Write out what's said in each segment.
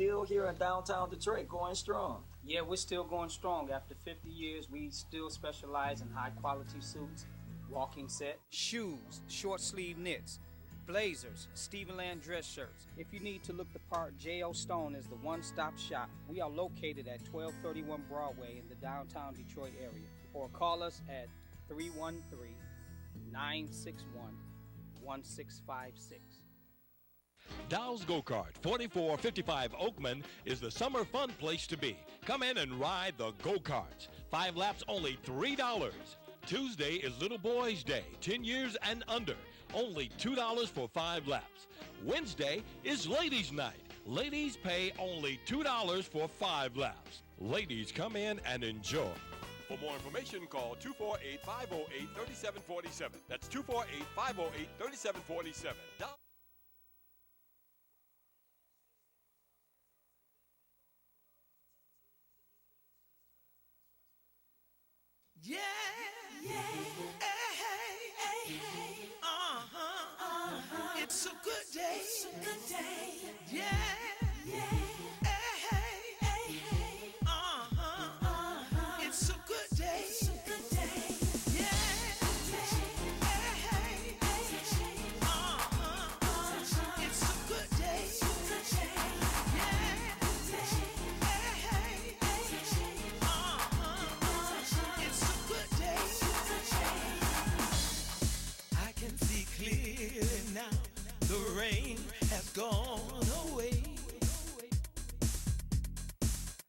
still here in downtown Detroit going strong. Yeah, we're still going strong. After 50 years, we still specialize in high quality suits, walking set, shoes, short sleeve knits, blazers, Stephen Land dress shirts. If you need to look the part, J.O. Stone is the one-stop shop. We are located at 1231 Broadway in the downtown Detroit area. Or call us at 313-961-1656. Dow's Go-Kart, 4455 Oakman, is the summer fun place to be. Come in and ride the go-karts. 5 laps, only $3. Tuesday is Little Boys Day, 10 years and under. Only $2 for 5 laps. Wednesday is Ladies Night. Ladies pay only $2 for 5 laps. Ladies, come in and enjoy. For more information, call 248-508-3747. That's 248-508-3747. Yeah, yeah, hey, it's a good day, yeah, yeah, hey, it's a good day, yeah, hey, it's a good day, yeah, it's a good day. I can see clearly now. The rain has gone away.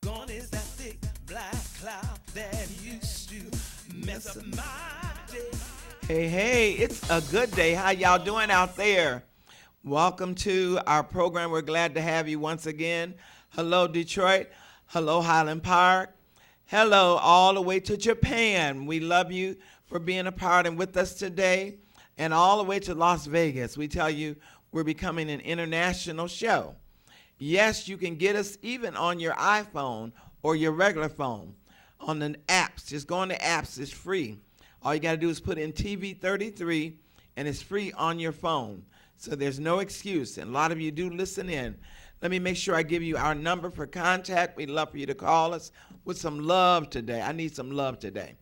Gone is that thick black cloud that used to mess up my day. Hey, it's a good day. How y'all doing out there? Welcome to our program. We're glad to have you once again. Hello, Detroit. Hello, Highland Park. Hello, all the way to Japan. We love you for being a part and with us today. And all the way to Las Vegas. We tell you we're becoming an international show. Yes, you can get us even on your iPhone or your regular phone on the apps. Just go on the apps. It's free. All you got to do is put in TV33, and it's free on your phone. So there's no excuse. And a lot of you do listen in. Let me make sure I give you our number for contact. We'd love for you to call us with some love today. I need some love today.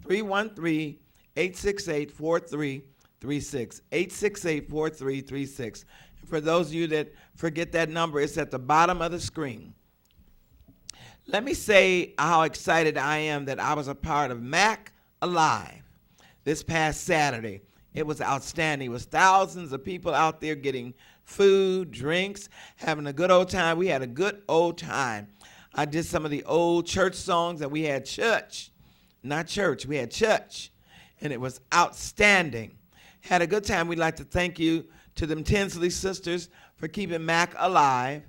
313-868-4336. 868-4336. For those of you that forget that number, it's at the bottom of the screen. Let me say how excited I am that I was a part of Mac Alive this past Saturday. It was outstanding. It was thousands of people out there getting food, drinks, having a good old time. We had a good old time. I did some of the old church songs, and we had church. Not church, we had church. And it was outstanding. Had a good time. We'd like to thank you to them Tinsley sisters for keeping Mac alive,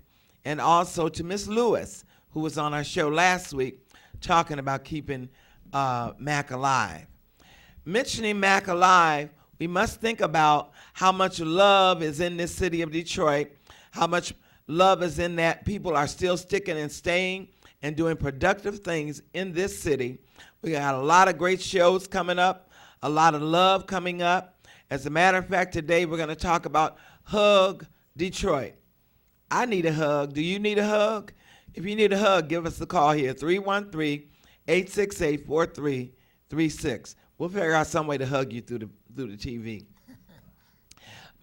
and also to Miss Lewis, who was on our show last week talking about keeping Mac alive. Mentioning Mac alive, we must think about how much love is in this city of Detroit, how much love is in that people are still sticking and staying and doing productive things in this city. We got a lot of great shows coming up, a lot of love coming up. As a matter of fact, today we're going to talk about Hug Detroit. I need a hug. Do you need a hug? If you need a hug, give us a call here, 313-868-4336. We'll figure out some way to hug you through the TV.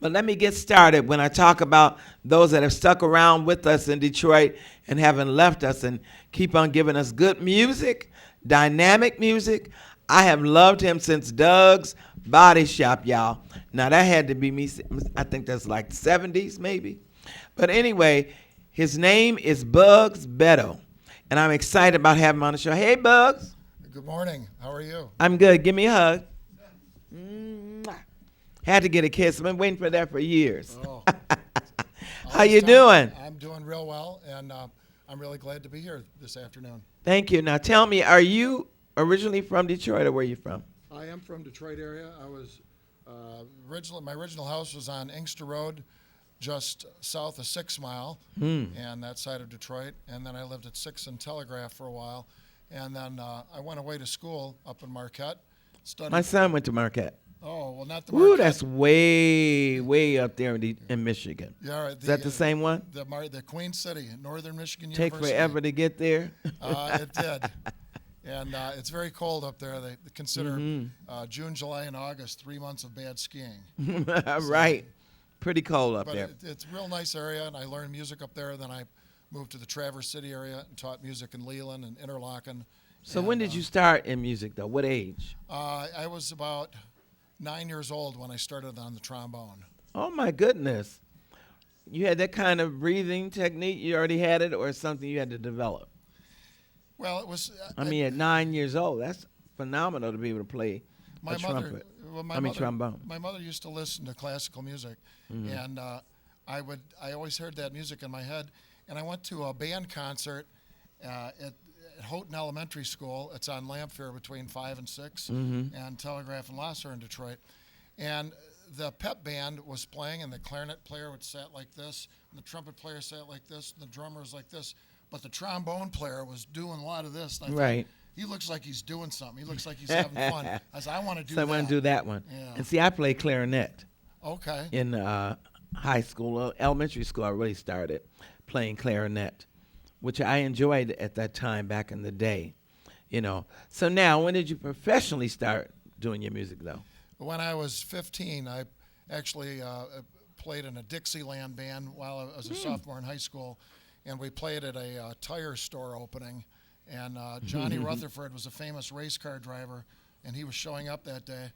But let me get started when I talk about those that have stuck around with us in Detroit and haven't left us and keep on giving us good music, dynamic music. I have loved him since Doug's Body Shop, y'all. Now, that had to be me. I think that's like 70s maybe. But anyway, his name is Bugs Beddows, and I'm excited about having him on the show. Hey, Bugs. Good morning. How are you? I'm good. Give me a hug. Mwah. Had to get a kiss. I've been waiting for that for years. Oh. How you doing? I'm doing real well, and I'm really glad to be here this afternoon. Thank you. Now, tell me, are you originally from Detroit, or where are you from? I am from Detroit area. I was my original house was on Inkster Road, just south of 6 Mile, and that side of Detroit. And then I lived at 6 and Telegraph for a while. And then I went away to school up in Marquette. My son went to Marquette. Oh, well, not the Ooh, Marquette. that's way up there in Michigan. Yeah, right, Is that the same one? The Queen City, Northern Michigan Take University. forever to get there. It did. And it's very cold up there. They consider June, July, and August 3 months of bad skiing. Right. Pretty cold up But there. it's a real nice area, and I learned music up there. Then I moved to the Traverse City area and taught music in Leland and Interlaken. So when did you start in music, though? What age? I was about 9 years old when I started on the trombone. Oh, my goodness. You had that kind of breathing technique? You already had it, or something you had to develop? Well, it was. I mean, at 9 years old, that's phenomenal to be able to play a trumpet. Trombone. My mother used to listen to classical music, and I always heard that music in my head. And I went to a band concert at Houghton Elementary School. It's on Lamphere between 5 and 6, and Telegraph and Lasser in Detroit. And the pep band was playing, and the clarinet player would sit like this, and the trumpet player sat like this, and the drummer was like this. But the trombone player was doing a lot of this. And I thought, he looks like he's doing something. He looks like he's having fun. I said, I want to do that. So I want to do that one. Yeah. And see, I played clarinet. Okay. In high school, elementary school, I really started playing clarinet, which I enjoyed at that time back in the day, you know. So now, when did you professionally start doing your music, though? When I was 15, I actually played in a Dixieland band while I was a sophomore in high school, and we played at a tire store opening. And Johnny Rutherford was a famous race car driver, and he was showing up that day.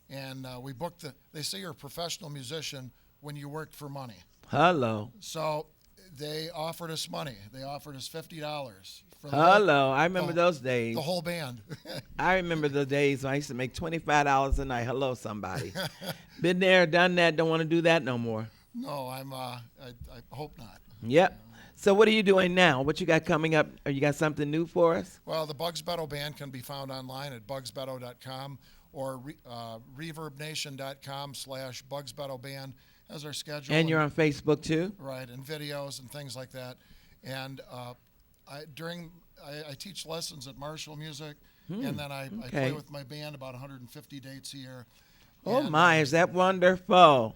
And we booked they say you're a professional musician when you worked for money. Hello. So they offered us money. They offered us $50. Hello. I remember those days. The whole band. I remember the days when I used to make $25 a night. Hello, somebody. Been there, done that, don't want to do that no more. No, I hope not. Yep. So what are you doing now? What you got coming up? Or you got something new for us? Well, the Bugs Beddows Band can be found online at bugsbeddows.com or reverbnation.com/Bugs Beddows Band as our schedule. And you're on Facebook too? Right, and videos and things like that. And I teach lessons at Marshall Music, and then I play with my band about 150 dates a year. Oh, my, is that wonderful?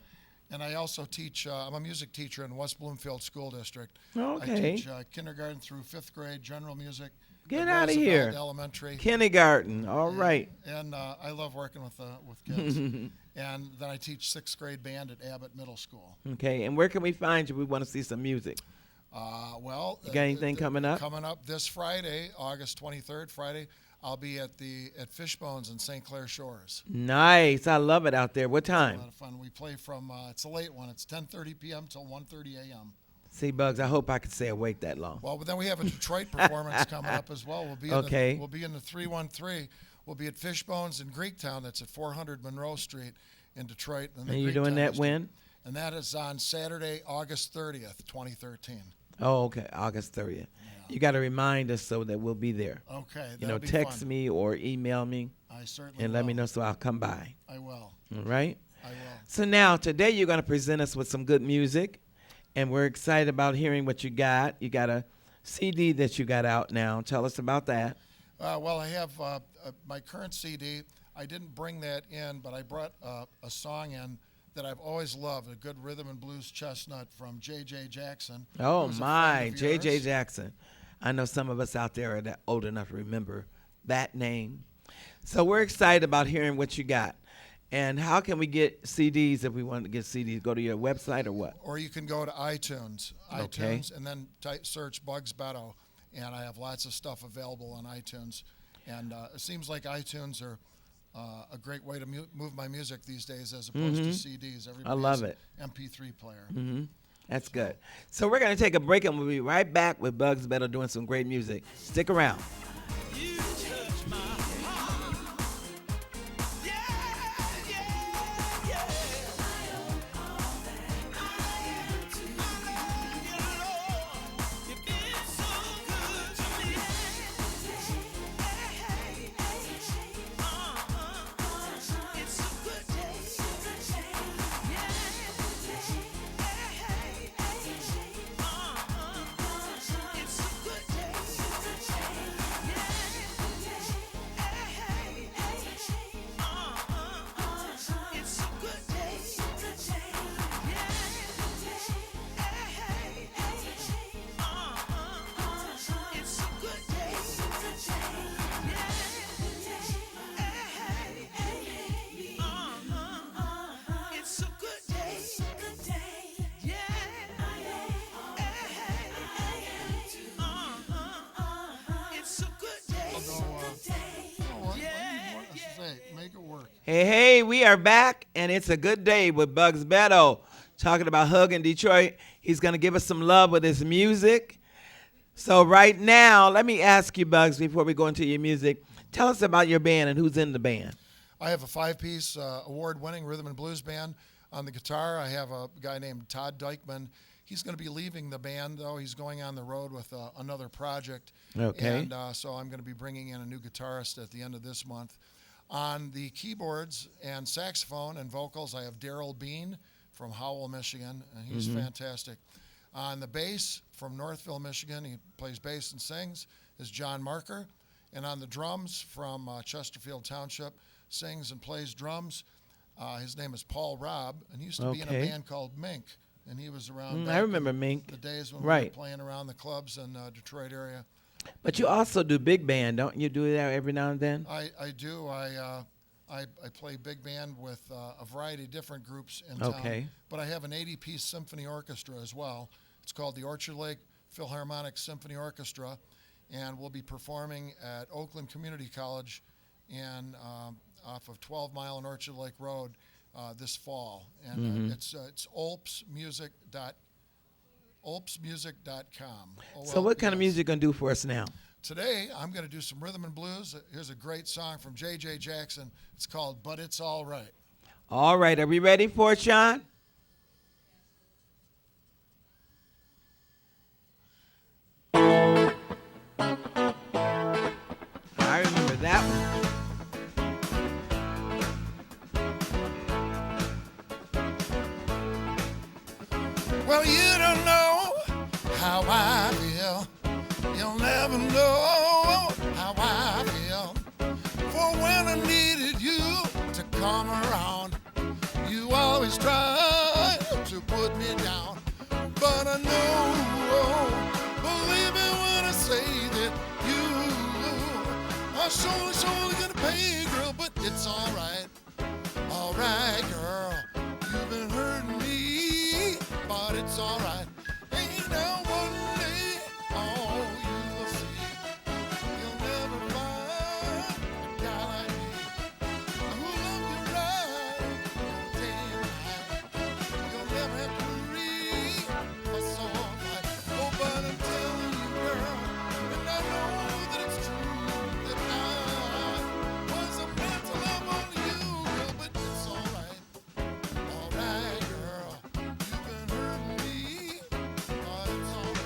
And I also teach, I'm a music teacher in West Bloomfield School District. Okay. I teach kindergarten through 5th grade general music. Get out of here. Elementary. Kindergarten, all right. And I love working with kids. And then I teach 6th grade band at Abbott Middle School. Okay, and where can we find you? We want to see some music. Well, you got anything coming up? Coming up this Friday, August 23rd, Friday, I'll be at Fishbones in St. Clair Shores. Nice. I love it out there. What time? It's a lot of fun. We play from, it's a late one. It's 10:30 p.m. till 1:30 a.m. See, Bugs, I hope I could stay awake that long. Well, but then we have a Detroit performance coming up as well. We'll be in the 313. We'll be at Fishbones in Greektown. That's at 400 Monroe Street in Detroit. And you're doing that when? And that is on Saturday, August 30th, 2013. Oh, okay, August 30th. Yeah. You got to remind us so that we'll be there. Okay, text fun. me or email me. I certainly and will. let me know so I'll come by. I will. All right? I will. So now, today you're going to present us with some good music, and we're excited about hearing what you got. You got a CD that you got out now. Tell us about that. Well, I have my current CD. I didn't bring that in, but I brought a song in that I've always loved, a good rhythm and blues chestnut from J.J. Jackson. Oh, my, J.J. Jackson. I know some of us out there are old enough to remember that name. So we're excited about hearing what you got. And how can we get CDs if we want to get CDs? Go to your website or what? Or you can go to iTunes, and then search Bugs Beddows, and I have lots of stuff available on iTunes. And it seems like iTunes are a great way to move my music these days as opposed to CDs. Everybody I love it. MP3 player. That's good. So we're going to take a break, and we'll be right back with Bugs Beddows doing some great music. Stick around. Hey, we are back, and it's a good day with Bugs Beddows talking about hugging Detroit. He's going to give us some love with his music. So right now, let me ask you, Bugs, before we go into your music, tell us about your band and who's in the band. I have a 5-piece award-winning rhythm and blues band. On the guitar, I have a guy named Todd Dykman. He's going to be leaving the band, though. He's going on the road with another project. Okay. And so I'm going to be bringing in a new guitarist at the end of this month. On the keyboards and saxophone and vocals, I have Daryl Bean from Howell, Michigan, and he's fantastic. On the bass from Northville, Michigan, he plays bass and sings, is John Marker. And on the drums from Chesterfield Township, sings and plays drums. His name is Paul Robb, and he used to be in a band called Mink. And he was around I remember Mink. The days when we were playing around the clubs in Detroit area. But you also do big band, don't you? Do that every now and then? I do. I play big band with a variety of different groups in town. Okay. But I have an 80-piece symphony orchestra as well. It's called the Orchard Lake Philharmonic Symphony Orchestra, and we'll be performing at Oakland Community College off of 12 Mile and Orchard Lake Road this fall. And it's olpsmusic.com. So what kind of music you going to do for us now? Today, I'm going to do some rhythm and blues. Here's a great song from J.J. Jackson. It's called But It's All Right. All right. Are we ready for it, Sean? I remember that one. Well, you don't know how I feel. You'll never know how I feel. For when I needed you to come around, you always tried to put me down. But I know, believe me when I say that you are surely gonna pay, girl. But it's all right, girl. You've been hurting me, but it's all right. Ain't now one day, oh, you will see. You'll never find a guy like me who love you right day and night. You'll never have to read a song like, oh, but I'm telling you, girl, and I know that it's true that I was a man to love only you, girl, but it's all right. All right, girl, you've been hurting me, but it's all right.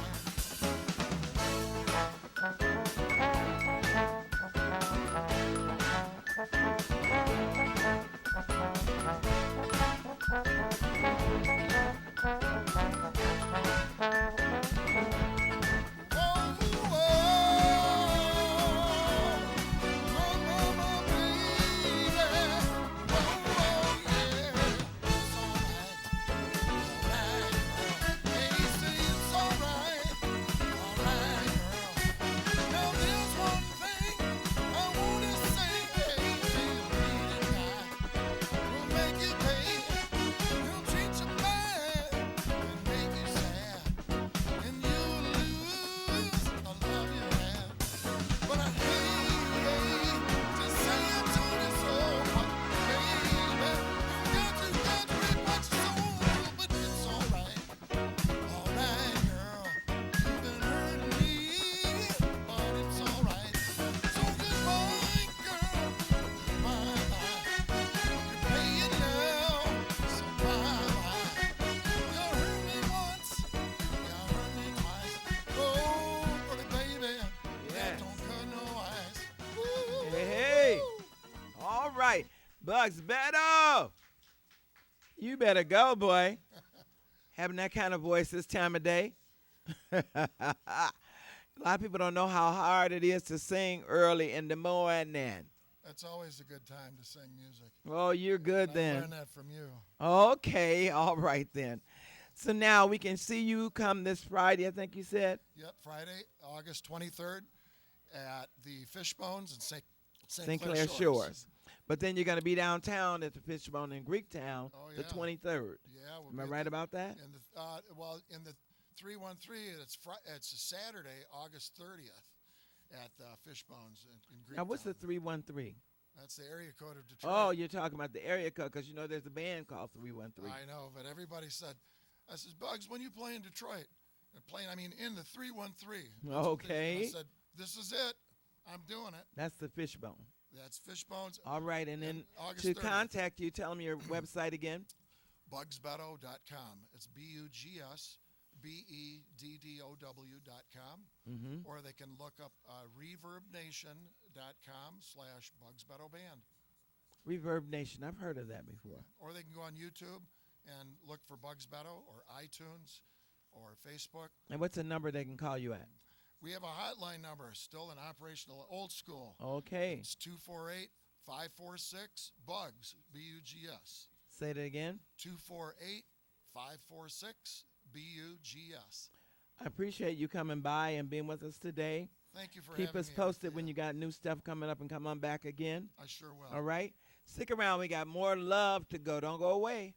Bugs Beddows, you better go, boy. Having that kind of voice this time of day. A lot of people don't know how hard it is to sing early in the morning. That's always a good time to sing music. Oh, you're good then. I learned that from you. Okay, all right then. So now we can see you come this Friday, I think you said? Yep, Friday, August 23rd at the Fishbones in St. Clair Shores. But then you're going to be downtown at the Fishbone in Greektown the 23rd. Yeah. Am I right about that? In the 313, it's a Saturday, August 30th at Fishbones in Greektown. Now, what's the 313? That's the area code of Detroit. Oh, you're talking about the area code because you know there's a band called 313. I know, but everybody said, I says, Bugs, when you play in Detroit? And playing, I mean, in the 313. Okay. I said, this is it. I'm doing it. That's the Fishbone. That's Fishbones. All right, and then August to 30th. contact you, tell them your website again. BugsBeddow.com. It's BugsBeddow.com. Mm-hmm. Or they can look up ReverbNation.com/BugsBeddow Band. Reverb Nation. I've heard of that before. Or they can go on YouTube and look for Bugs Beddow, or iTunes, or Facebook. And what's the number they can call you at? We have a hotline number, still in operational, old school. Okay. It's 248-546-BUGS, B-U-G-S. Say that again. 248-546-BUGS. I appreciate you coming by and being with us today. Thank you for Keep having us me. posted when you got new stuff coming up and come on back again. I sure will. All right? Stick around. We got more love to go. Don't go away.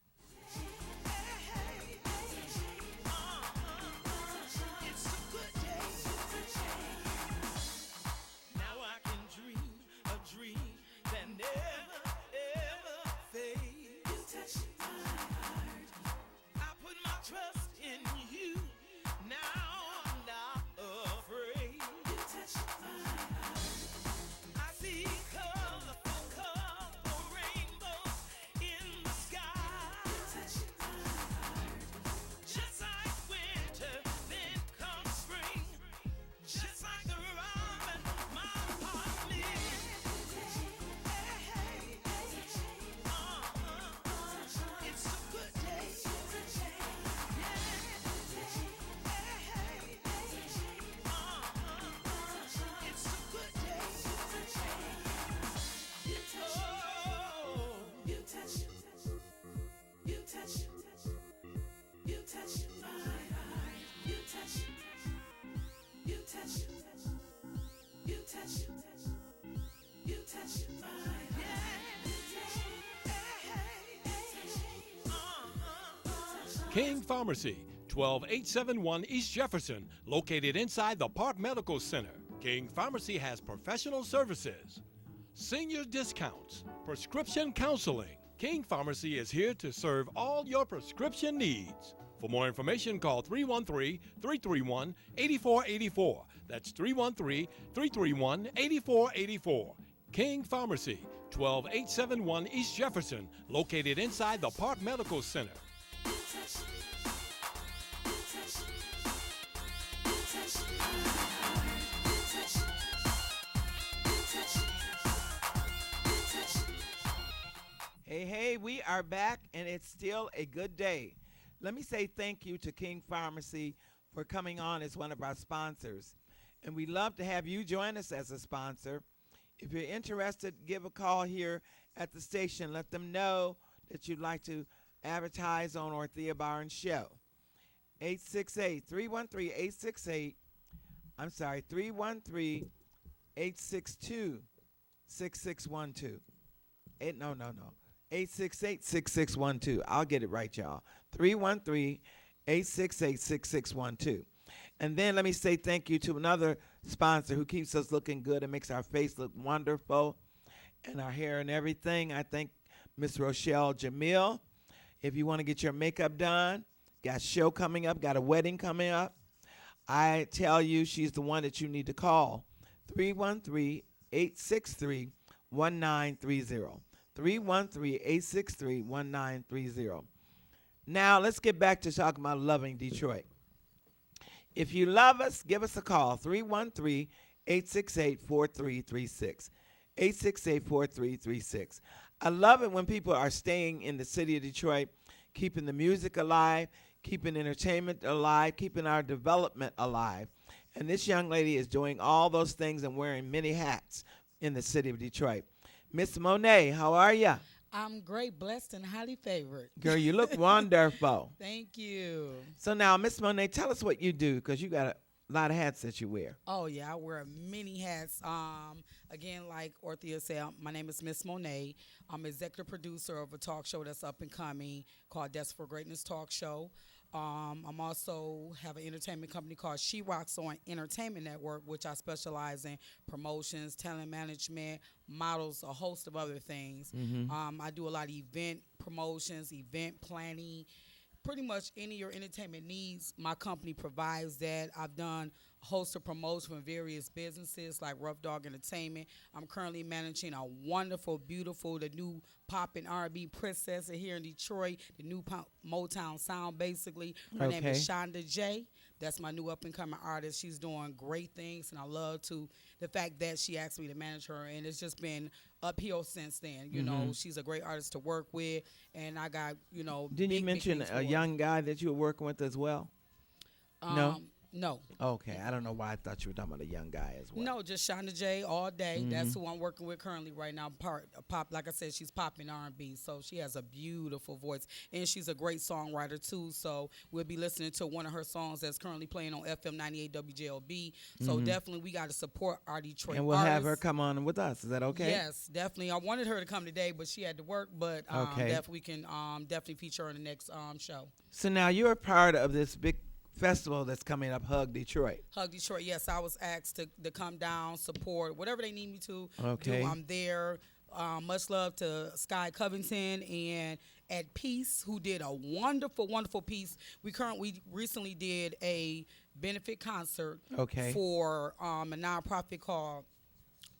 King Pharmacy, 12871 East Jefferson, located inside the Park Medical Center. King Pharmacy has professional services, senior discounts, prescription counseling. King Pharmacy is here to serve all your prescription needs. For more information, call 313-331-8484. That's 313-331-8484. King Pharmacy, 12871 East Jefferson, located inside the Park Medical Center. Hey, we are back, and it's still a good day. Let me say thank you to King Pharmacy for coming on as one of our sponsors. And we'd love to have you join us as a sponsor. If you're interested, give a call here at the station. Let them know that you'd like to advertise on Ortheia Barnes Show. 313-868. I'm sorry, 313-862-6612. No. 868-6612. I'll get it right, y'all. 313-868-6612. And then let me say thank you to another sponsor who keeps us looking good and makes our face look wonderful and our hair and everything. I thank Miss Rochelle Jamil. If you want to get your makeup done, got a show coming up, got a wedding coming up, I tell you she's the one that you need to call. 313-863-1930. 313-863-1930. Now, let's get back to talking about loving Detroit. If you love us, give us a call, 313-868-4336. 868-4336. I love it when people are staying in the city of Detroit, keeping the music alive, keeping entertainment alive, keeping our development alive. And this young lady is doing all those things and wearing many hats in the city of Detroit. Miss Monet, how are you? I'm great, blessed, and highly favored. Girl, you look wonderful. Thank you. So now, Miss Monet, tell us what you do, because you got a lot of hats that you wear. Oh, yeah, I wear many hats. Again, like Ortheia said, my name is Miss Monet. I'm executive producer of a talk show that's up and coming called Desk for Greatness Talk Show. I'm also have an entertainment company called She Rocks on Entertainment Network, which I specialize in promotions, talent management, models, a host of other things. I do a lot of event promotions, event planning, pretty much any of your entertainment needs. My company provides that. I've done a host of promotions from various businesses like Rough Dog Entertainment. I'm currently managing a wonderful, beautiful, the new pop and R&B princess here in Detroit, the new Motown sound basically. Her name is Shonda J. That's my new up-and-coming artist. She's doing great things, and I love the fact that she asked me to manage her, and it's just been uphill since then. You know, she's a great artist to work with, and I got, Didn't you mention a young guy that you were working with as well? No? No. Okay, I don't know why I thought you were talking about a young guy as well. No, just Shonda J all day. That's who I'm working with currently right now. Pop, like I said, she's popping R&B, so she has a beautiful voice, and she's a great songwriter too. So we'll be listening to one of her songs that's currently playing on FM 98 WJLB. So definitely we got to support our Detroit and we'll artists. have her come on with us. Is that okay? Yes, definitely. I wanted her to come today, but she had to work. But definitely we can definitely feature her in the next show. So now you're a part of this big festival that's coming up, Hug Detroit. Hug Detroit, yes. I was asked to come down, support, whatever they need me to Okay. do. I'm there. Much love to Sky Covington and At Peace, who did a wonderful, wonderful piece. We recently did a benefit concert for a nonprofit called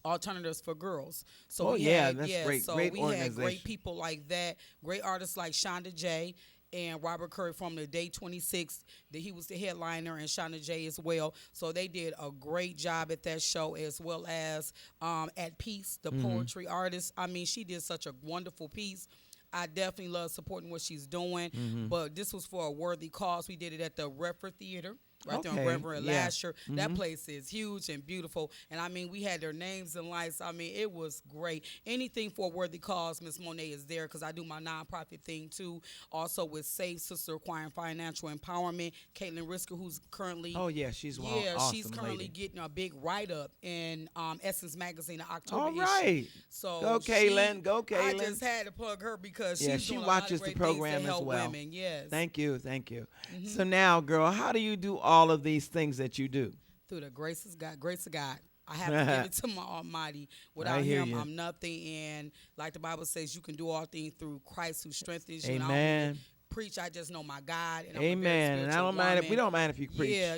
Alternatives for Girls. So that's great. So great we had great people like that, great artists like Shonda J. and Robert Curry from the Day 26, that he was the headliner, and Shonda J as well. So they did a great job at that show, as well as At Peace, the poetry artist. I mean, she did such a wonderful piece. I definitely love supporting what she's doing, but this was for a worthy cause. We did it at the Redford Theater. Right there on Reverend Lasher. That place is huge and beautiful. And, I mean, we had their names and lights. I mean, it was great. Anything for a worthy cause, Miss Monet is there, because I do my nonprofit thing, too. Also with Safe Sister Acquiring Financial Empowerment. Caitlin Risker, who's currently... Oh, yeah, she's awesome she's currently lady. getting a big write-up in Essence Magazine, the October All right. issue. So go, Caitlin. Go, Caitlin. I just had to plug her because she's she doing watches a lot of great the program things to as help well. women. Yes. Thank you. So now, girl, how do you do all of these things that you do? Through the grace of God. I have to give it to my Almighty. Without Him, I'm nothing. And like the Bible says, you can do all things through Christ who strengthens you. Amen. Preach, I just know my God. And Amen. And I don't mind if we don't mind if you preach. Yeah,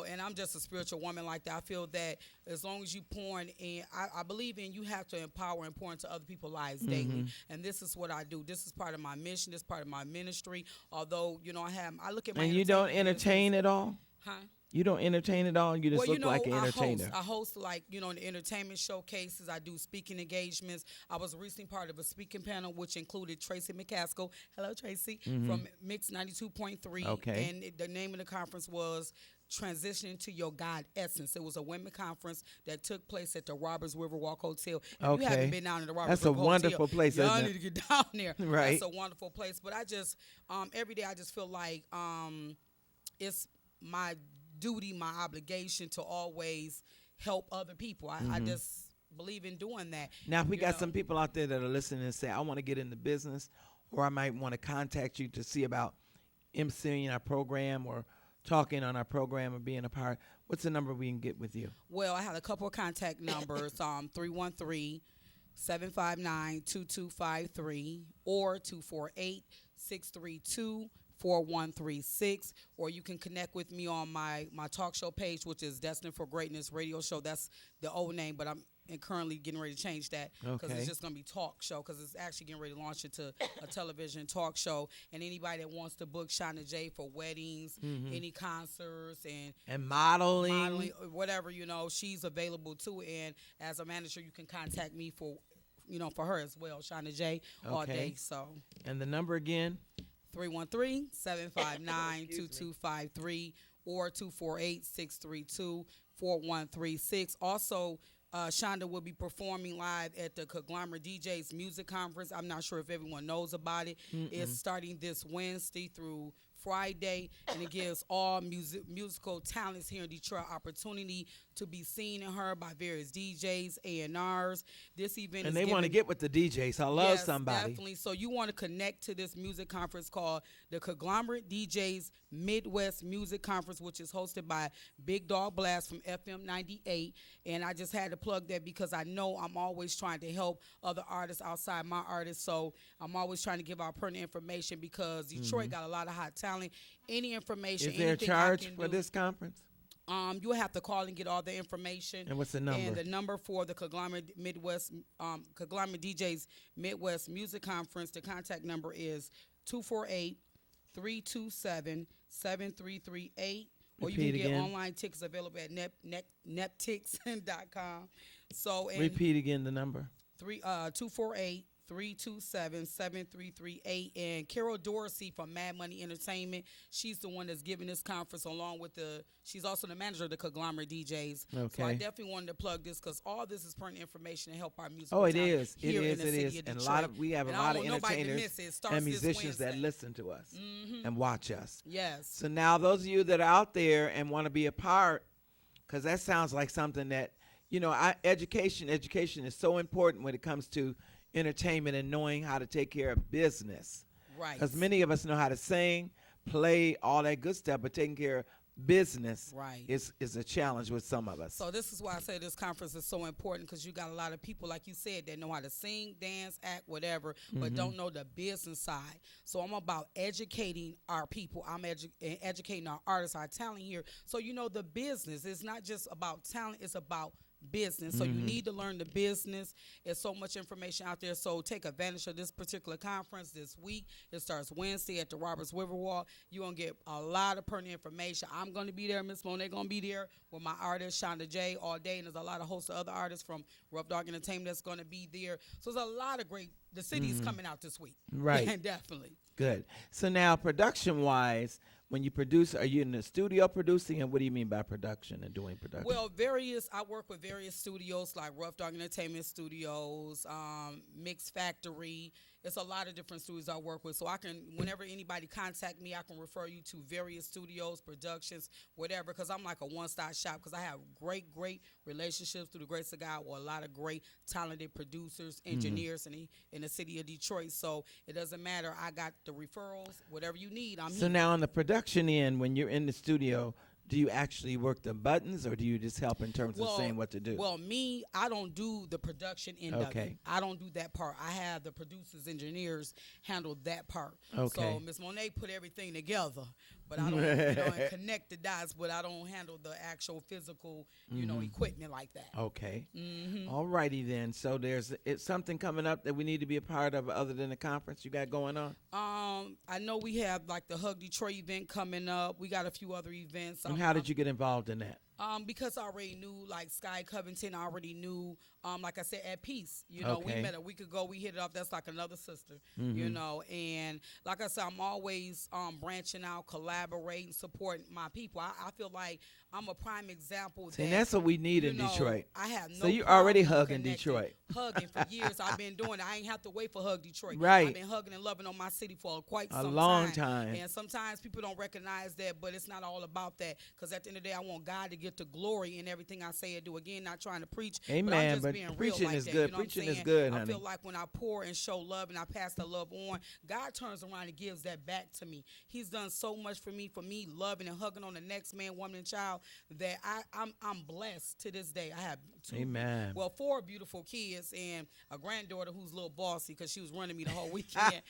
and I'm just a spiritual woman like that. I feel that as long as you pouring in, I believe in you have to empower and pour into other people's lives daily. And this is what I do. This is part of my mission. This is part of my ministry. Although, I look at my And you don't entertain at all? Huh? You don't entertain at all? You just look like an entertainer. I host like, the entertainment showcases. I do speaking engagements. I was recently part of a speaking panel, which included Tracy McCaskill. Hello, Tracy, from Mix 92.3. Okay. And the name of the conference was Transitioning to Your God Essence. It was a women conference that took place at the Roberts Riverwalk Hotel. If you haven't been down to the Roberts Riverwalk Hotel, wonderful place, y'all isn't need to get down there. Right. That's a wonderful place. But I just, every day I just feel like it's my duty, my obligation to always help other people. I just believe in doing that. Now, if we got some people out there that are listening and say, I want to get into business, or I might want to contact you to see about emceeing our program or talking on our program or being a part, what's the number we can get with you? Well, I have a couple of contact numbers, 313-759-2253 or 248-632-4136, or you can connect with me on my talk show page, which is Destined for Greatness Radio Show. That's the old name, but I'm currently getting ready to change that because it's just going to be talk show, because it's actually getting ready to launch into a television talk show. And anybody that wants to book Shonda J for weddings, any concerts, and modeling, whatever, she's available too. And as a manager, you can contact me for her as well, Shonda J, all day. So. And the number again? 313-759-2253 or 248-632-4136. Also, Shonda will be performing live at the Conglomerate DJs Music Conference. I'm not sure if everyone knows about it. It's starting this Wednesday through Friday, and it gives all musical talents here in Detroit opportunity to be seen and heard by various DJs, A&Rs. This event And is they want to giving- get with the DJs. Hello, Yes, somebody. definitely. So you want to connect to this music conference called the Conglomerate DJs Midwest Music Conference, which is hosted by Big Dog Blast from FM 98. And I just had to plug that because I know I'm always trying to help other artists outside my artists. So I'm always trying to give out pertinent information because Detroit got a lot of hot talent. Any information, Is there a anything I charge can for do, this conference? you have to call and get all the information. And what's the number? And the number for the Conglomerate DJs Midwest Music Conference, the contact number is 248-327-7338. Or you Repeat can get again. online tickets available at neptix.com. So and Repeat again the number. 248-327-7338. And Carol Dorsey from Mad Money Entertainment, she's the one that's giving this conference along with she's also the manager of the Conglomerate DJs. Okay. So I definitely wanted to plug this because all this is pertinent information to help our music. Oh, it is. It here in is. the It city is. of And Detroit. we have a And I lot don't of want nobody to entertainers miss it. It starts and this musicians that Wednesday. listen to us and watch us. Yes. So now those of you that are out there and want to be a part, because that sounds like something that, education is so important when it comes to entertainment and knowing how to take care of business. Right. Because many of us know how to sing, play, all that good stuff, but taking care of business Right. is a challenge with some of us. So this is why I say this conference is so important because you got a lot of people, like you said, that know how to sing, dance, act, whatever, but don't know the business side. So I'm about educating our people. I'm educating our artists, our talent here. So the business. It's not just about talent. It's about business. So you need to learn the business. There's so much information out there. So take advantage of this particular conference this week. It starts Wednesday at the Roberts Riverwalk. You're going to get a lot of pertinent information. I'm going to be there. Miss Monet going to be there with my artist, Shonda J, all day. And there's a lot of hosts of other artists from Rough Dog Entertainment that's going to be there. So there's a lot of the city's coming out this week. Right. Definitely. Good. So now production-wise, when you produce, are you in the studio producing, and what do you mean by production and doing production? Well, I work with various studios like Rough Dog Entertainment Studios, Mix Factory. It's a lot of different studios I work with. So whenever anybody contact me, I can refer you to various studios, productions, whatever, because I'm like a one-stop shop because I have great relationships through the grace of God with a lot of great, talented producers, engineers in the city of Detroit. So it doesn't matter. I got the referrals, whatever you need, I'm So here. now on the production end, when you're in the studio, do you actually work the buttons, or do you just help in terms of saying what to do? Well, I don't do the production end of it. Okay. I don't do that part. I have the producers, engineers handle that part. Okay. So Ms. Monet put everything together, but I don't and connect the dots, but I don't handle the actual physical, equipment like that. Okay. All righty then. So it's something coming up that we need to be a part of other than the conference you got going on? I know we have like the Hug Detroit event coming up. We got a few other events. And how did you get involved in that? Because I already knew, like Sky Covington, I already knew, like I said, at Peace. We Okay. met a week ago. We hit it off. That's like another sister, And like I said, I'm always branching out, collaborating, supporting my people. I feel like I'm a prime example. And that's what we need in you know, Detroit. I have no So you already problem hugging connecting. Detroit. Hugging for years. I've been doing it. I ain't have to wait for Hug Detroit. Right. I've been hugging and loving on my city for quite A some long time. And sometimes people don't recognize that, but it's not all about that. Because at the end of the day, I want God to get the glory in everything I say and do. Again, not trying to preach. Amen, But I'm just but being real preaching like is that, good. You know what I'm Preaching is saying? good, I honey. feel like when I pour and show love and I pass the love on, God turns around and gives that back to me. He's done so much for me loving and hugging on the next man, woman, and child that I'm blessed to this day. I have Amen. four beautiful kids and a granddaughter who's a little bossy because she was running me the whole weekend.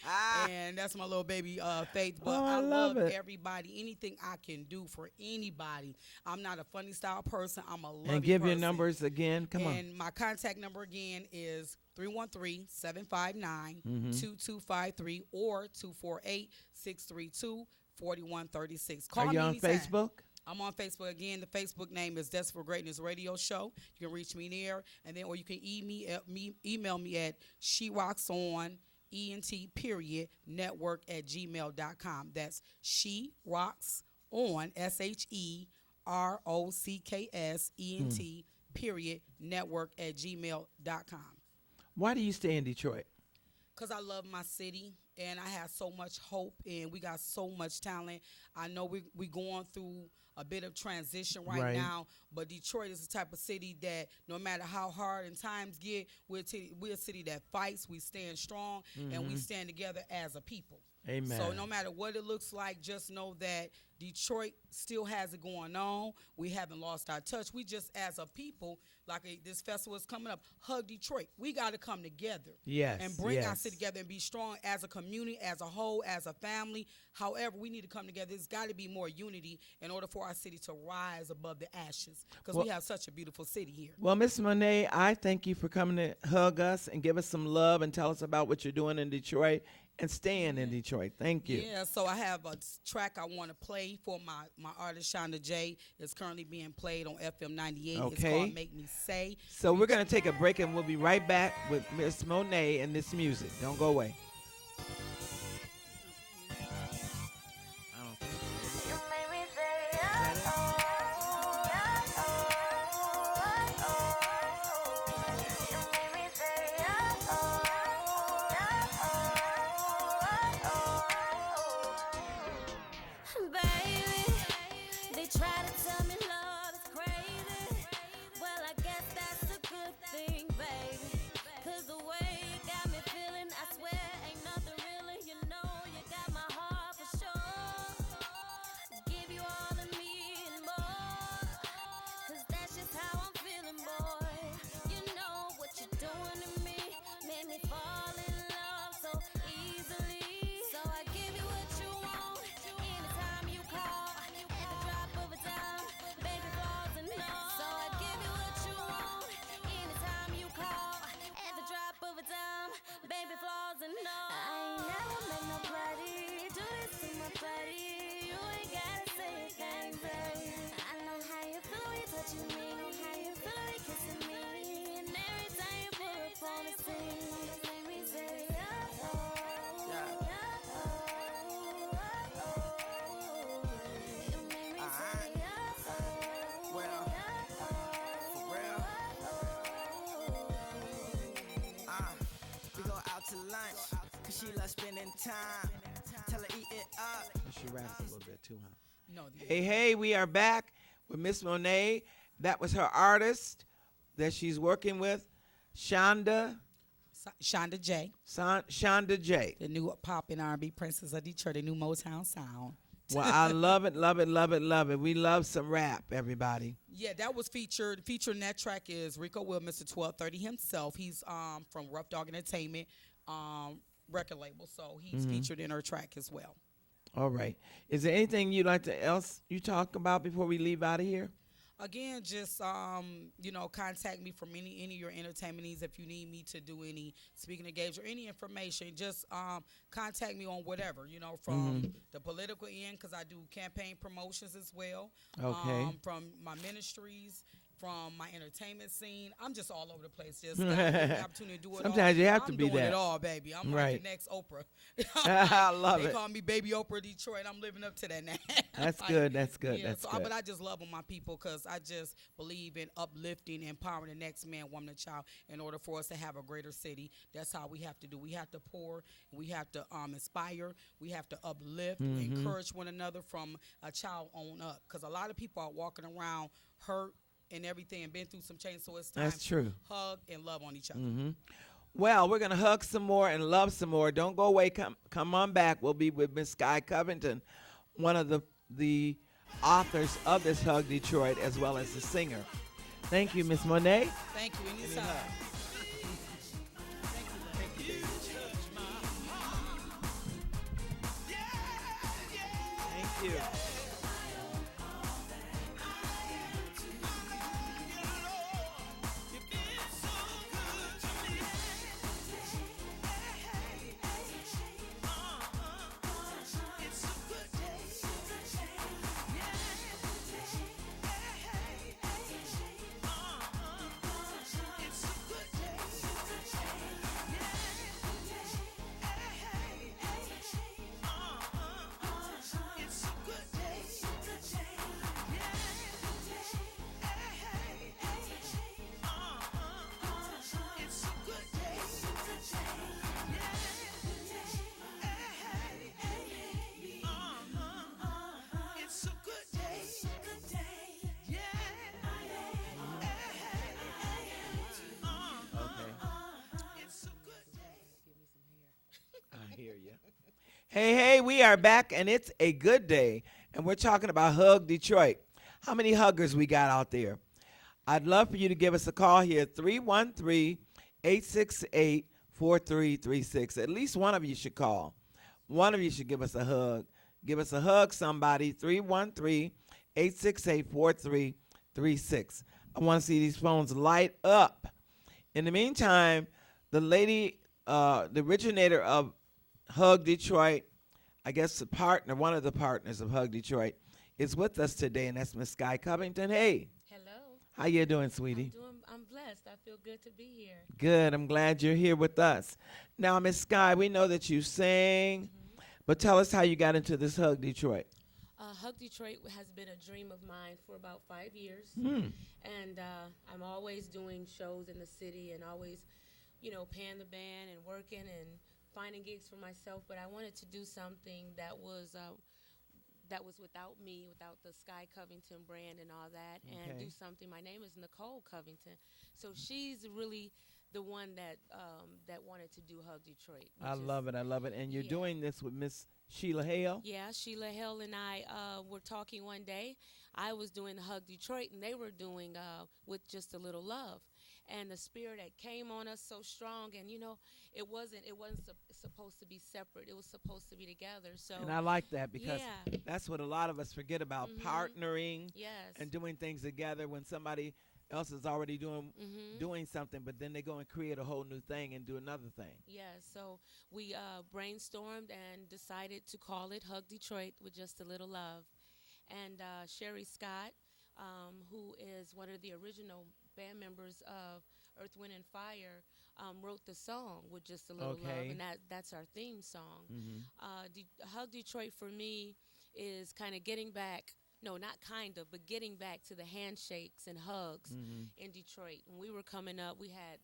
And that's my little baby Faith. But Oh, I I love love it. everybody. Anything I can do for anybody. I'm not a funny style person. I'm a loving And give your person. numbers again. Come on. And my contact number again is 313-759-2253 or 248-632-4136. Call Are me you on anytime. Facebook? I'm on Facebook again. The Facebook name is Desperate for Greatness Radio Show. You can reach me there, and then or you can email me at SheRocksOn network@gmail.com. That's SheRocksOn SheRocksEnt network@gmail.com. Why do you stay in Detroit? Because I love my city. and I have so much hope, and we got so much talent. I know we going through a bit of transition right now, but Detroit is the type of city that no matter how hard and times get, we're a city that fights, we stand strong, and we stand together as a people. Amen. So no matter what it looks like, just know that Detroit still has it going on. We haven't lost our touch. We just, as a people, this festival is coming up, hug Detroit. We got to come together. Yes. And bring our city together and be strong as a community, as a whole, as a family. However, we need to come together. There's got to be more unity in order for our city to rise above the ashes, because we have such a beautiful city here. Well, Miss Monet, I thank you for coming to hug us and give us some love and tell us about what you're doing in Detroit and staying in Detroit. Thank you. Yeah, so I have a track I want to play for my artist, Shonda J. It's currently being played on FM 98. Okay. It's called Make Me Say. So we're going to take a break, and we'll be right back with Miss Monet and this music. Don't go away. She loves spending time. Tell her eat it up. She raps a little bit too, huh? No. Hey, we are back with Miss Monet. That was her artist that she's working with, Shonda J. Shonda J. The new pop and R&B princess of Detroit, the new Motown sound. Well, I love it, love it, love it, love it. We love some rap, everybody. Yeah, that was featured. Featuring that track is Rico Will, Mr. 1230 himself. He's from Rough Dog Entertainment record label, so he's featured in her track as well. All right. Is there anything you'd like to else you talk about before we leave out of here? Again, just contact me from any of your entertainment needs. If you need me to do any speaking engagements or any information, just contact me on whatever, from the political end, because I do campaign promotions as well. Okay. From my ministries, from my entertainment scene. I'm just all over the place. Just got the opportunity to do it all. Sometimes you have to be I'm doing that. it all, baby. I'm right. like the next Oprah. I love it. They call me Baby Oprah Detroit. I'm living up to that now. That's good. That's good. Yeah, that's good. But I just love on my people, because I just believe in uplifting, empowering the next man, woman, and child in order for us to have a greater city. That's how we have to do. We have to pour. We have to inspire. We have to uplift, encourage one another from a child on up, because a lot of people are walking around hurt and everything and been through some change, so it's time That's true. to hug and love on each other. Well, we're going to hug some more and love some more. Don't go away. Come on back. We'll be with Miss Sky Covington, one of the authors of this Hug Detroit, as well as the singer. Thank you, Miss Monet. Thank you. Anytime. Thank you, baby. Thank you. It's a good Hey, we are back, and it's a good day, and we're talking about Hug Detroit. How many huggers we got out there? I'd love for you to give us a call here, 313-868-4336. At least one of you should call. One of you should give us a hug. Give us a hug, somebody, 313-868-4336. I want to see these phones light up. In the meantime, the lady, the originator of Hug Detroit, I guess the partner, one of the partners of Hug Detroit, is with us today, and that's Miss Sky Covington. Hey. Hello. How you doing, sweetie? I'm blessed. I feel good to be here. Good. I'm glad you're here with us. Now, Miss Sky, we know that you sing, but tell us how you got into this Hug Detroit. Hug Detroit has been a dream of mine for about 5 years. And I'm always doing shows in the city and always, paying the band and working and finding gigs for myself. But I wanted to do something that was without me, without the Sky Covington brand and all that, and do something. My name is Nicole Covington. So she's really the one that wanted to do Hug Detroit. I love it. And you're doing this with Miss Sheila Hale? Yeah, Sheila Hale and I were talking one day. I was doing Hug Detroit, and they were doing With Just a Little Love. And the spirit that came on us so strong, and it wasn't supposed to be separate. It was supposed to be together. So, and I like that because that's what a lot of us forget about, partnering and doing things together when somebody else is already doing something, but then they go and create a whole new thing and do another thing. Yeah, so we brainstormed and decided to call it Hug Detroit with Just a Little Love. And Sherry Scott, who is one of the original band members of Earth, Wind, and Fire, wrote the song with Just a Little Love, and that's our theme song. Hug Detroit for me is kind of getting back. No, not kind of, but getting back to the handshakes and hugs in Detroit. When we were coming up, we had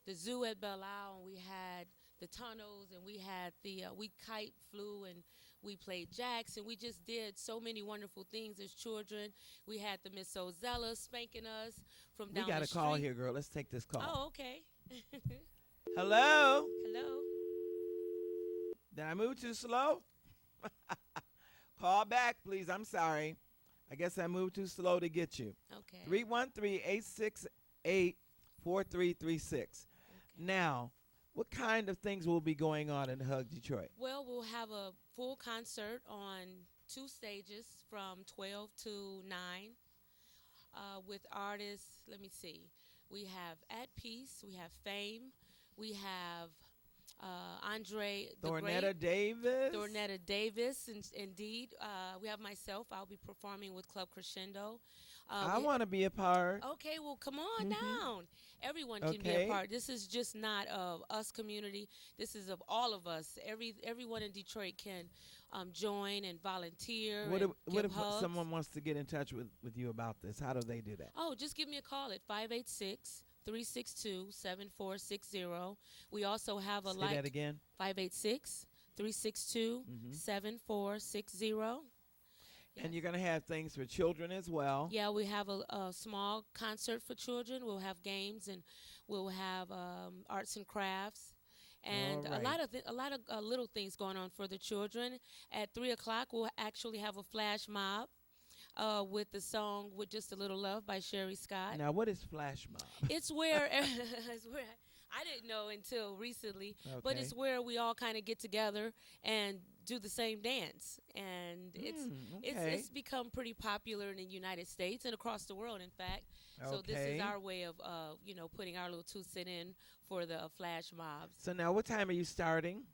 the zoo at Belle Isle, and we had the tunnels, and we had we kite flew, and we played jacks, and we just did so many wonderful things as children. We had the Miss Ozella spanking us from down the street. We got a call here, girl. Let's take this call. Oh, okay. Hello? Hello? Did I move too slow? Call back, please. I'm sorry. I guess I moved too slow to get you. Okay. 313-868-4336. Now, what kind of things will be going on in Hug Detroit? Well, we'll have a full concert on 2 stages from 12 to 9 with artists. Let me see. We have At Peace. We have Fame. We have Andre the Thornetta Great. Davis. Thornetta Davis, indeed. We have myself. I'll be performing with Club Crescendo. I want to be a part. Okay, well, come on down. Everyone can be a part. This is just not of us community. This is of all of us. Everyone in Detroit can join and volunteer. What if someone wants to get in touch with you about this? How do they do that? Oh, just give me a call at 586-362-7460. We also have a Say that again. 586-362-7460. Yes. And you're going to have things for children as well. Yeah, we have a small concert for children. We'll have games, and we'll have arts and crafts, and a lot of little things going on for the children. At 3:00, we'll actually have a flash mob with the song "With Just a Little Love" by Sherry Scott. Now, what is flash mob? It's where I didn't know until recently, but it's where we all kind of get together and do the same dance, and it's become pretty popular in the United States and across the world, in fact. So this is our way of putting our little 2 cents in for the flash mobs. So now, what time are you starting?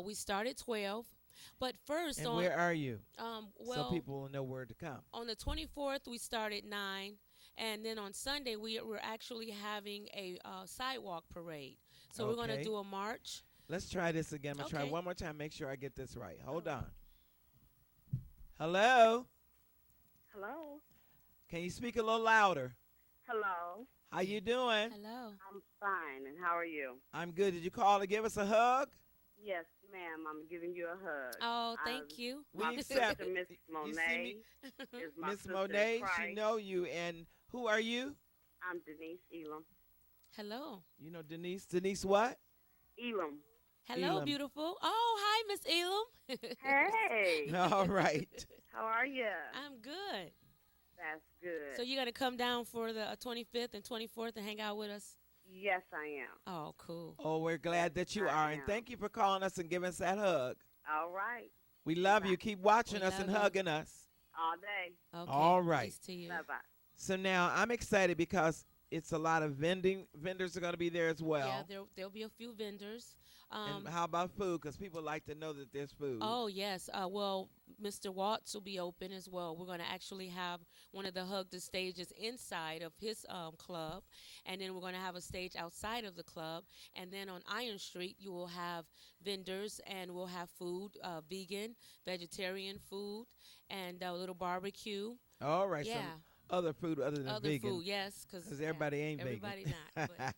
We start at 12, but first and where are you? Well, so people will know where to come. On the 24th, we start at 9. And then on Sunday, we're actually having a sidewalk parade. So we're going to do a march. Let's try this again. I'm going to try one more time, make sure I get this right. Hold on. Hello? Hello? Can you speak a little louder? Hello? How you doing? Hello. I'm fine, and how are you? I'm good. Did you call to give us a hug? Yes, ma'am. I'm giving you a hug. Oh, thank you. My sister, Miss Monet, is my Miss sister Monet, in Christ. she know you. And who are you? I'm Denise Elam. Hello. You know Denise? Denise what? Elam. Hello, Elam. beautiful. Oh, hi, Miss Elam. Hey, All right. how are you? I'm good. That's good. So you got to come down for the 25th and 24th and hang out with us? Yes, I am. Oh, cool. Oh, we're glad that you I are. And am. thank you for calling us and giving us that hug. All right. We love you. Keep watching We us and love you. hugging us. All day. Okay. All right. Peace to you. Bye bye. So now I'm excited because it's a lot of vendors are going to be there as well. Yeah, there'll be a few vendors. And how about food? Because people like to know that there's food. Oh, yes. Well, Mr. Watts will be open as well. We're going to actually have one of the Hug the Stages inside of his club. And then we're going to have a stage outside of the club. And then on Iron Street, you will have vendors and we'll have food, vegan, vegetarian food, and a little barbecue. All right. Yeah. Some other food other than Other vegan. food, yes. Because everybody ain't everybody vegan. not. But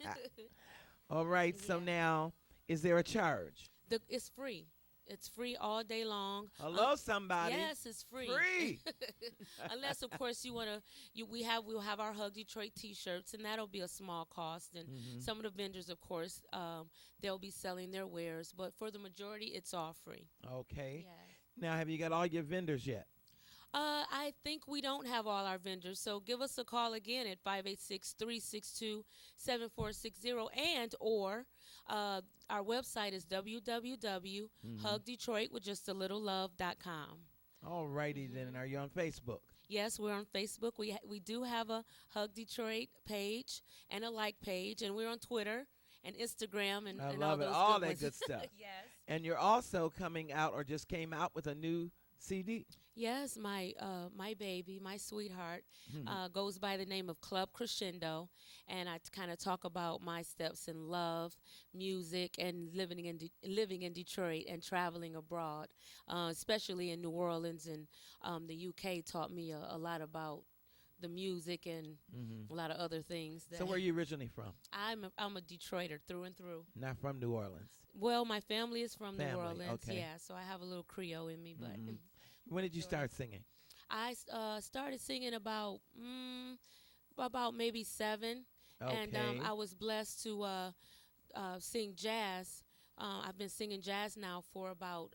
All right. So Yeah. now, is there a charge? it's free. It's free all day long. Hello, somebody. Yes, it's free. Free. Unless, of course, we'll have our Hug Detroit T-shirts, and that'll be a small cost. And some of the vendors, of course, they'll be selling their wares. But for the majority, it's all free. Okay. Yes. Now, have you got all your vendors yet? I think we don't have all our vendors, so give us a call again at 586-362-7460, and or our website is www.hugdetroitwithjustalittlelove.com. All righty then. Are you on Facebook? Yes, we're on Facebook. We do have a Hug Detroit page and a like page, and we're on Twitter and Instagram and I and love it. those All good that ones. good stuff. Yes. And you're also coming out or just came out with a new CD. Yes, my baby, my sweetheart, goes by the name of Club Crescendo, and I kind of talk about my steps in love, music, and living in Detroit and traveling abroad, especially in New Orleans and the UK. Taught me a lot about the music and a lot of other things. So where are you originally from? I'm a Detroiter through and through. Not from New Orleans. Well, my family is from New Orleans. Okay. Yeah, so I have a little Creole in me, but. When did you start singing? I started singing about maybe 7, and Okay. I was blessed to sing jazz. I've been singing jazz now for about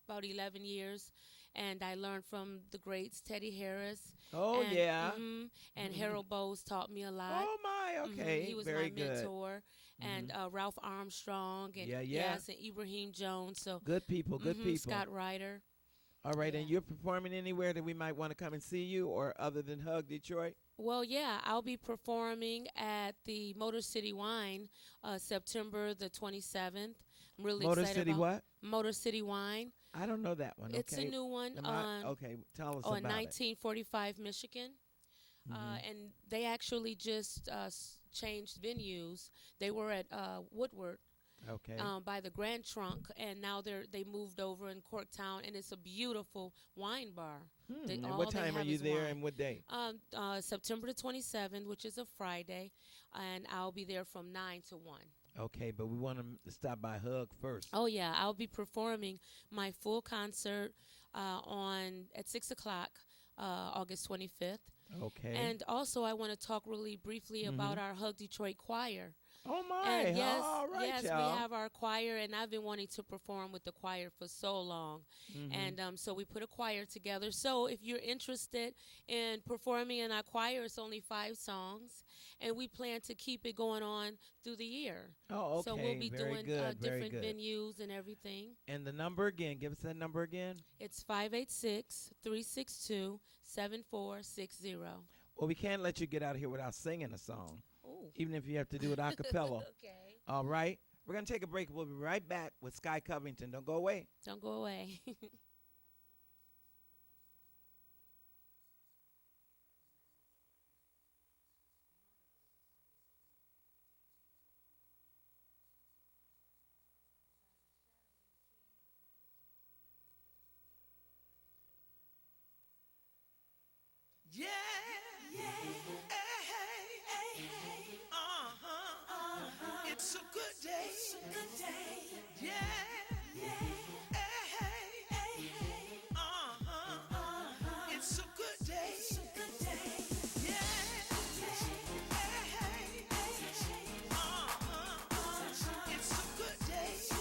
11 years, and I learned from the greats Teddy Harris. Oh, and, yeah. And Harold Bowes taught me a lot. Oh, my. Okay. He was Very my good. mentor. And Ralph Armstrong and Yeah. yes, and Ibrahim Jones. So Good people. Good people. Scott Ryder. All right. And Yeah. you're performing anywhere that we might want to come and see you or other than Hug Detroit? Well, yeah, I'll be performing at the Motor City Wine September the 27th. I'm really Motor excited City about what? Motor City Wine. I don't know that one. It's okay. a new one Okay. Tell us on about 1945 Michigan. And they actually just changed venues. They were at Woodward. Okay. By the Grand Trunk, and now they moved over in Corktown, and it's a beautiful wine bar. And what time are you there and what day? September the 27th, which is a Friday, and I'll be there from 9 to 1. Okay, but we want to stop by Hug first. Oh yeah, I'll be performing my full concert at 6 o'clock, August 25th. Okay. And also, I want to talk really briefly about our Hug Detroit Choir. Oh, my. And yes, All right, yes, y'all. we have our choir, and I've been wanting to perform with the choir for so long. And so we put a choir together. So if you're interested in performing in our choir, it's only 5 songs, and we plan to keep it going on through the year. Oh, okay. So we'll be Very doing good, very different good. venues and everything. And the number again. Give us that number again. It's 586-362-7460. Well, we can't let you get out of here without singing a song, Ooh. even if you have to do it a cappella. Okay. All right? We're going to take a break. We'll be right back with Sky Covington. Don't go away. Don't go away. Yeah. It's a good day. Yeah. It's a good day. Yeah. It's a good day.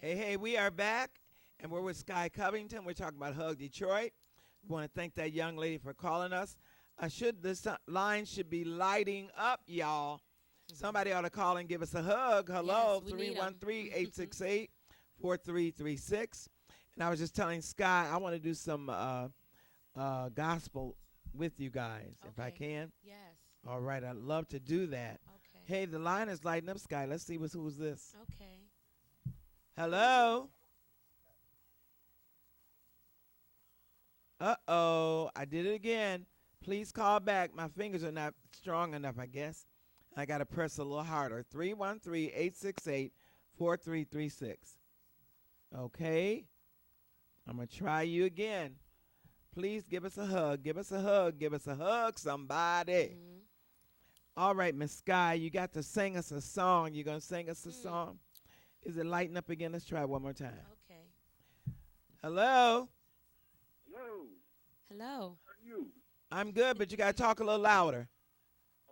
Hey, we are back, and we're with Sky Covington. We're talking about Hug Detroit. We want to thank that young lady for calling us. This line should be lighting up, y'all. Somebody ought to call and give us a hug. Hello, Yes, we need 313-868-4336. And I was just telling Sky I want to do some gospel with you guys, if I can. Yes. All right, I'd love to do that. Okay. Hey, the line is lighting up, Sky. Let's see who's this. Okay. Hello? Uh-oh, I did it again. Please call back. My fingers are not strong enough, I guess. I got to press a little harder. 313-868-4336. Okay. I'm going to try you again. Please give us a hug. Give us a hug. Give us a hug, somebody. All right, Miss Sky, you got to sing us a song. You going to sing us a song? Is it lighting up again? Let's try one more time. Okay. Hello? Hello. Hello. How are you? I'm good, but you got to talk a little louder.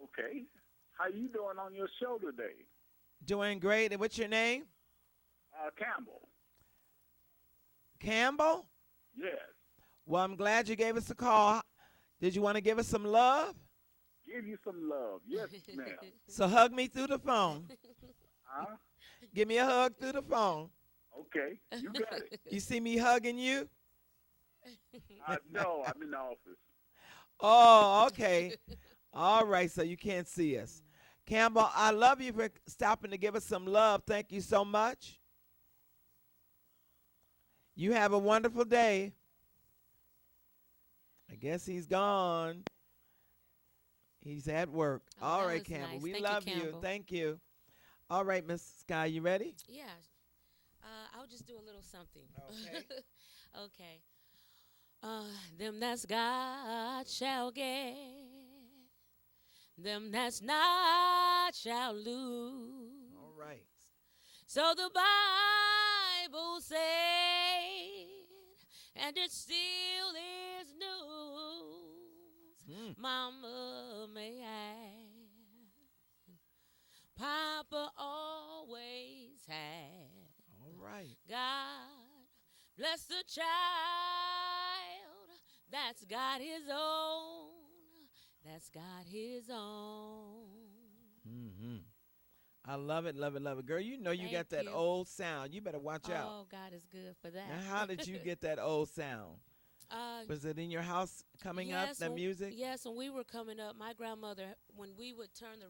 Okay. How you doing on your show today? Doing great. And what's your name? Campbell. Campbell? Yes. Well, I'm glad you gave us a call. Did you want to give us some love? Give you some love. Yes, ma'am. So hug me through the phone. Huh? Give me a hug through the phone. Okay. You got it. You see me hugging you? No, I'm in the office. Oh, okay. All right, so you can't see us. Campbell, I love you for stopping to give us some love. Thank you so much. You have a wonderful day. I guess he's gone. He's at work. Oh, All that right, was Campbell. nice. We Thank you, love you. Campbell. Thank you. All right, Miss Sky, you ready? Yeah. I'll just do a little something. Okay. Okay. Them that's God shall get, them that's not shall lose. All right. So the Bible said, and it still is news. Mama may have, Papa always had. All right. God bless the child that's got his own. That's got his own. Mm-hmm. I love it, love it, love it. Girl, you know you Thank got that you. old sound. You better watch out. Oh, God is good for that. Now, how did you get that old sound? Was it in your house coming up, that music? Yes, when we were coming up, my grandmother, when we would turn the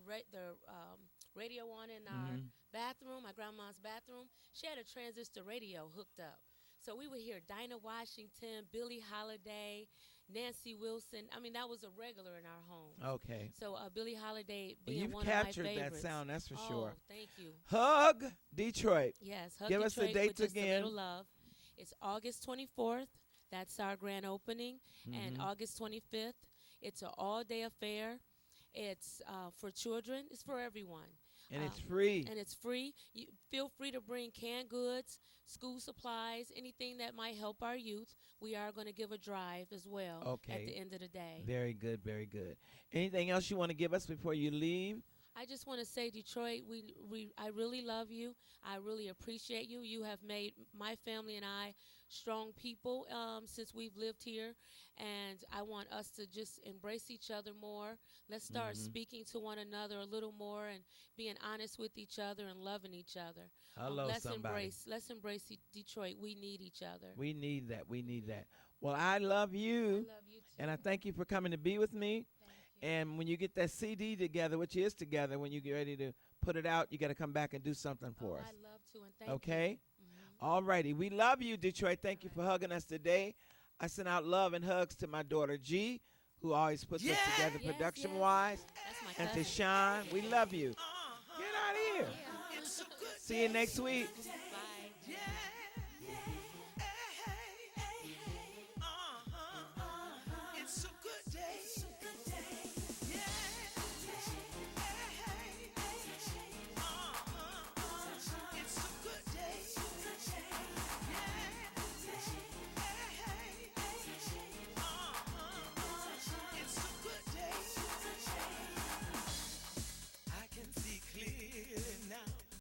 radio on in our bathroom, my grandma's bathroom, she had a transistor radio hooked up. So we would hear Dinah Washington, Billie Holiday, Nancy Wilson. I mean, that was a regular in our home. Okay. So Billie Holiday Well, being you've one of my captured favorites. that sound, that's for sure. Oh, thank you. Hug Detroit. Yes, Hug Give Detroit us the dates with just again. A little love. It's August 24th. That's our grand opening. And August 25th, it's an all-day affair. It's for children. It's for everyone. And it's free. And it's free. You feel free to bring canned goods, school supplies, anything that might help our youth. We are going to give a drive as well at the end of the day. Very good, very good. Anything else you want to give us before you leave? I just want to say, Detroit, I really love you. I really appreciate you. You have made my family and I strong people since we've lived here, and I want us to just embrace each other more. Let's start speaking to one another a little more and being honest with each other and loving each other. Hello, let's somebody. Let's embrace Detroit. We need each other. We need that. We need that. Well, I love you. I love you too. And I thank you for coming to be with me. And when you get that CD together, which is together, when you get ready to put it out, you got to come back and do something for us. I'd love to, and thank you. Okay? All righty. We love you, Detroit. Thank you for hugging us today. I send out love and hugs to my daughter, G, who always puts us together production-wise. That's my And to cousin. Sean, we love you. Get out of here. See you next week.